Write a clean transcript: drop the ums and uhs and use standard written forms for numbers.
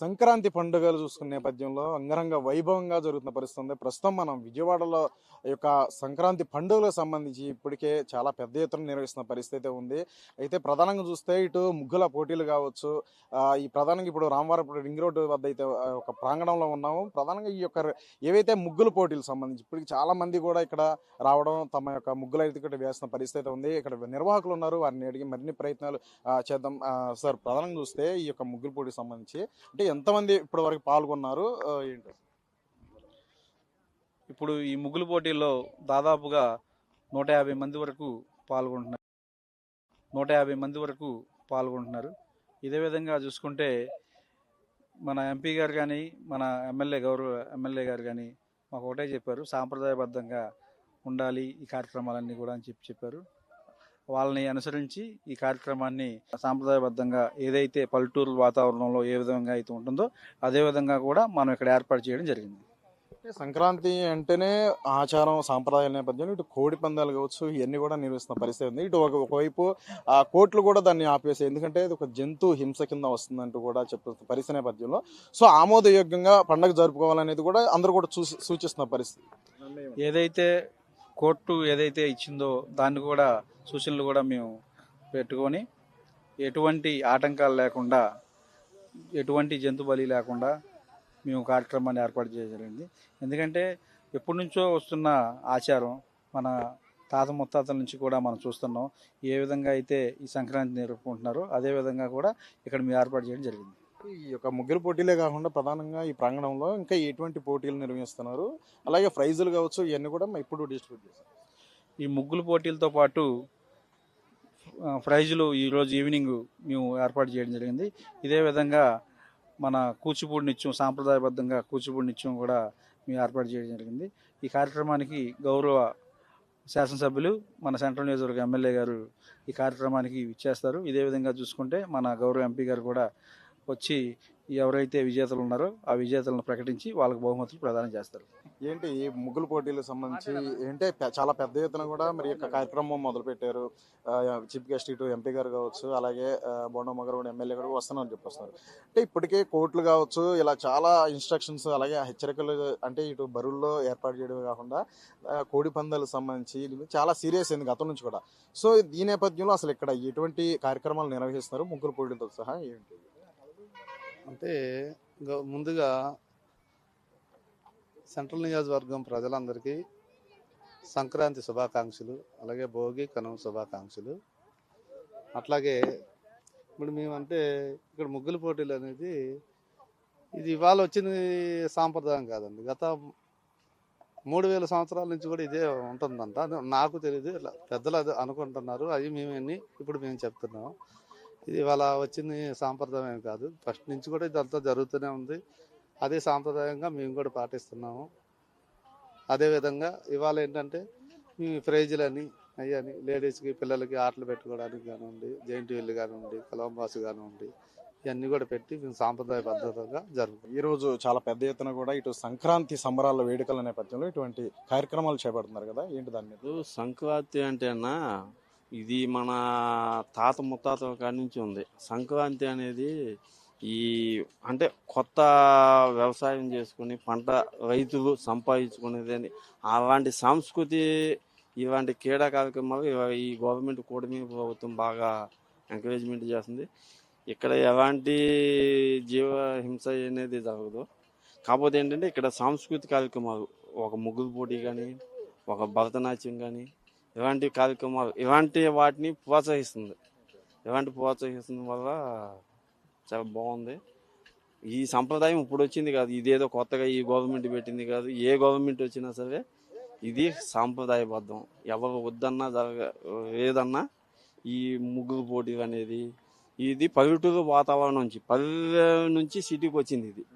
సంక్రాంతి పండుగలు చూసుకునే నేపథ్యంలో అంగరంగ వైభవంగా జరుగుతున్న పరిస్థితి ఉంది. ప్రస్తుతం మనం విజయవాడలో ఈ యొక్క సంక్రాంతి పండుగలకు సంబంధించి ఇప్పటికే చాలా పెద్ద ఎత్తున నిర్వహిస్తున్న పరిస్థితి అయితే ఉంది. అయితే ప్రధానంగా చూస్తే ఇటు ముగ్గుల పోటీలు కావచ్చు. ఈ ప్రధానంగా ఇప్పుడు రామవారపురం రింగ్ రోడ్డు వద్ద అయితే ఒక ప్రాంగణంలో ఉన్నాము. ప్రధానంగా ఈ యొక్క ఏవైతే ముగ్గుల పోటీలకు సంబంధించి ఇప్పటికి చాలా మంది కూడా ఇక్కడ రావడం తమ యొక్క ముగ్గులు అయితే ఇక్కడ వేస్తున్న పరిస్థితి అయితే ఉంది. ఇక్కడ నిర్వాహకులు ఉన్నారు, వారిని అడిగి మరిన్ని ప్రయత్నాలు చేద్దాం. సార్, ప్రధానంగా చూస్తే ఈ యొక్క ముగ్గుల పోటీకి సంబంధించి అంటే ఎంతమంది ఇప్పటి వరకు పాల్గొన్నారు, ఏంటి? ఇప్పుడు ఈ ముగ్గులు పోటీల్లో దాదాపుగా 150 మంది వరకు పాల్గొంటున్నారు 150 మంది వరకు పాల్గొంటున్నారు. ఇదే విధంగా చూసుకుంటే మన ఎంపీ గారు కానీ మన గౌరవ ఎమ్మెల్యే గారు కానీ మాకు ఒకటే చెప్పారు, సాంప్రదాయబద్ధంగా ఉండాలి ఈ కార్యక్రమాలన్నీ కూడా అని చెప్పారు. వాళ్ళని అనుసరించి ఈ కార్యక్రమాన్ని సాంప్రదాయబద్ధంగా ఏదైతే పల్లెటూరు వాతావరణంలో ఏ విధంగా అయితే ఉంటుందో అదే విధంగా కూడా మనం ఇక్కడ ఏర్పాటు చేయడం జరిగింది. సంక్రాంతి అంటేనే ఆచారం సాంప్రదాయాల నేపథ్యంలో ఇటు కోడి పందాలు కావచ్చు, ఇవన్నీ కూడా నిర్వహిస్తున్న పరిస్థితి ఉంది. ఇటు ఒకవైపు ఆ కోర్టులు కూడా దాన్ని ఆపేసాయి, ఎందుకంటే ఇది ఒక జంతు హింస కింద వస్తుందంటూ కూడా చెప్తున్న పరిస్థితి నేపథ్యంలో సో ఆమోదయోగ్యంగా పండుగ జరుపుకోవాలనేది కూడా అందరూ కూడా సూచిస్తున్న పరిస్థితి. ఏదైతే కోర్టు ఏదైతే ఇచ్చిందో దాన్ని కూడా సూచనలు కూడా మేము పెట్టుకొని ఎటువంటి ఆటంకాలు లేకుండా, ఎటువంటి జంతు బలి లేకుండా మేము కార్యక్రమాన్ని ఏర్పాటు చేయగలిగింది. ఎందుకంటే ఎప్పటి నుంచో వస్తున్న ఆచారం, మన తాత ముత్తాతల నుంచి కూడా మనం చూస్తున్నాం. ఏ విధంగా అయితే ఈ సంక్రాంతి జరుపుకుంటున్నారో అదే విధంగా కూడా ఇక్కడ మేము ఏర్పాటు చేయడం జరిగింది. ఈ యొక్క ముగ్గురు పోటీలే కాకుండా ప్రధానంగా ఈ ప్రాంగణంలో ఇంకా ఎటువంటి పోటీలు నిర్వహిస్తున్నారు, అలాగే ప్రైజులు కావచ్చు, ఇవన్నీ కూడా ఇప్పుడు డిస్ట్రిబ్యూట్ చేస్తారు. ఈ ముగ్గులు పోటీలతో పాటు ప్రైజులు ఈరోజు ఈవినింగ్ మేము ఏర్పాటు చేయడం జరిగింది. ఇదే విధంగా మన కూచిపూడి నిత్యం, సాంప్రదాయబద్ధంగా కూచిపూడి నిత్యం కూడా మేము ఏర్పాటు చేయడం జరిగింది. ఈ కార్యక్రమానికి గౌరవ శాసనసభ్యులు, మన సెంట్రల్ నియోజకవర్గ ఎమ్మెల్యే గారు ఈ కార్యక్రమానికి ఇచ్చేస్తారు. ఇదే విధంగా చూసుకుంటే మన గౌరవ ఎంపీ గారు కూడా వచ్చి ఎవరైతే విజేతలు ఉన్నారో ఆ విజేతలను ప్రకటించి వాళ్ళకి బహుమతులు ప్రదానం చేస్తారు. ఏంటి ఈ ముగ్గులు పోటీలకు సంబంధించి ఏంటే చాలా పెద్ద ఎత్తున కూడా మరి యొక్క కార్యక్రమం మొదలుపెట్టారు. చీఫ్ గెస్ట్ ఇటు ఎంపీ గారు కావచ్చు, అలాగే బోండమ్మ గారు కూడా ఎమ్మెల్యే గారు వస్తున్నారని చెప్పొస్తున్నారు. అంటే ఇప్పటికే కోర్టులు కావచ్చు, ఇలా చాలా ఇన్స్ట్రక్షన్స్ అలాగే హెచ్చరికలు, అంటే ఇటు బరువుల్లో ఏర్పాటు చేయడమే కాకుండా కోడి పందాలకు సంబంధించి చాలా సీరియస్ అయింది గతం నుంచి కూడా. సో ఈ నేపథ్యంలో అసలు ఇక్కడ ఎటువంటి కార్యక్రమాలు నిర్వహిస్తున్నారు ముగ్గులు పోటీలతో సహా ఏంటి? అంటే ముందుగా సెంట్రల్ నియోజకవర్గం ప్రజలందరికీ సంక్రాంతి శుభాకాంక్షలు, అలాగే భోగి కనుమ శుభాకాంక్షలు. అట్లాగే ఇప్పుడు మేమంటే ఇక్కడ ముగ్గుల పోటీలు అనేది ఇది ఇవాళ వచ్చిన సాంప్రదాయం కాదండి. గత 3000 సంవత్సరాల నుంచి కూడా ఇదే ఉంటుందంట. నాకు తెలియదు, ఇట్లా పెద్దలు అది అనుకుంటున్నారు, అవి ఇప్పుడు మేము చెప్తున్నాం. ఇది ఇవాళ వచ్చిన సాంప్రదాయం కాదు, ఫస్ట్ నుంచి కూడా ఇదంతా జరుగుతూనే ఉంది. అదే సాంప్రదాయంగా మేము కూడా పాటిస్తున్నాము. అదేవిధంగా ఇవాళ ఏంటంటే మీ ప్రైజులని అయ్యని లేడీస్కి, పిల్లలకి ఆటలు పెట్టుకోవడానికి కానివ్వండి, జైంట్ వీల్ కానివ్వండి, కొలంబాస్ కానివ్వండి, ఇవన్నీ కూడా పెట్టి మేము సాంప్రదాయ పద్ధతిగా జరుగుతాం. ఈరోజు చాలా పెద్ద ఎత్తున కూడా ఇటు సంక్రాంతి సంబరాల వేడుకల నేపథ్యంలో ఇటువంటి కార్యక్రమాలు చేపడుతున్నారు కదా, ఏంటి దాని మీద? సంక్రాంతి అంటేనా ఇది మన తాత ముత్తాతల కాడి నుంచి ఉంది. సంక్రాంతి అనేది ఈ అంటే కొత్త వ్యవసాయం చేసుకుని పంట రైతులు సంపాదించుకునేదని అలాంటి సంస్కృతి, ఇలాంటి క్రీడా కార్యక్రమాలు ఈ గవర్నమెంట్ కూటమి ప్రభుత్వం బాగా ఎంకరేజ్మెంట్ చేస్తుంది. ఇక్కడ ఎలాంటి జీవ హింస అనేది జరగదు. కాకపోతే ఏంటంటే ఇక్కడ సాంస్కృతిక కార్యక్రమాలు, ఒక ముగ్గురు పోటీ కానీ, ఒక భరతనాట్యం కానీ, ఇలాంటి కార్యక్రమాలు, ఇలాంటి వాటిని ప్రోత్సహిస్తుంది. వల్ల చాలా బాగుంది. ఈ సంప్రదాయం ఇప్పుడు వచ్చింది కాదు, ఇదేదో కొత్తగా ఈ గవర్నమెంట్ పెట్టింది కాదు. ఏ గవర్నమెంట్ వచ్చినా సరే ఇది సాంప్రదాయబద్ధం. ఎవరు వద్దన్నా ఏదన్నా ఈ ముగ్గురు పోటీ అనేది ఇది పల్లెటూరు వాతావరణం నుంచి, పల్లె నుంచి సిటీకి వచ్చింది ఇది.